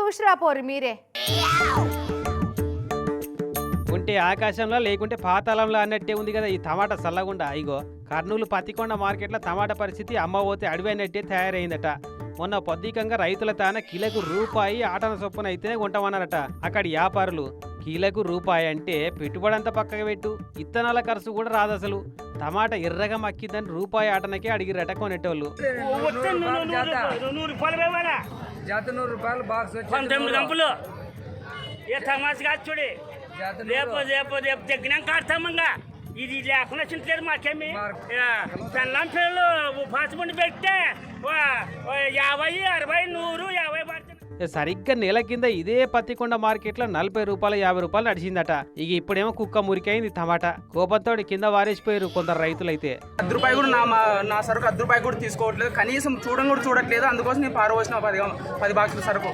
చూసిరా పోరు మీరే. ఉంటే ఆకాశంలో లేకుంటే పాతాళంలో అన్నట్టే ఉంది కదా ఈ టమాటా చల్లగుండా. ఇగో కర్నూలు పత్తికొండ మార్కెట్లో టమాటా పరిస్థితి అమ్మ పోతే అడివైనట్టే తయారైందట. మొన్న పొద్దికంగా రైతుల తాన కిలకు రూపాయి ఆటన చొప్పున అయితేనే కొంటామన్నారట. అక్కడి వ్యాపారులు కిలకు రూపాయి అంటే పెట్టుబడంతా పక్కకు పెట్టు, ఇత్తనాల ఖర్చు కూడా రాదు అసలు. టమాటా ఎర్రగా మక్కిద్దని రూపాయి ఆటనకే అడిగిరట కొనేటోళ్ళు. 19 గంపులు ఏ తమాష కాదు చూడి. రేపు రేపు రేపు దగ్గర కాడతామంగా ఇది లేకుండా చింతలేదు మాకేమి. పెళ్ళం పిల్లలు పాసుబండి పెడితే 50, 60, 100, 50 పడుతుంది. సరిగ్గా నెల కింద ఇదే పత్తికొండ మార్కెట్లో 40 రూపాయలు 50 రూపాయలు నడిచిందట. ఇక ఇప్పుడేమో కుక్క మురికైంది టమాటా. కోపంతో కింద వారేసిపోయారు కొందరు రైతులైతే. ₹10 కూడా నా సరుకు ₹10 కూడా తీసుకోవట్లేదు, కనీసం చూడడం కూడా చూడట్లేదు. అందుకోసం నేను పారవోసిన 10 బాక్సుల సరుకు.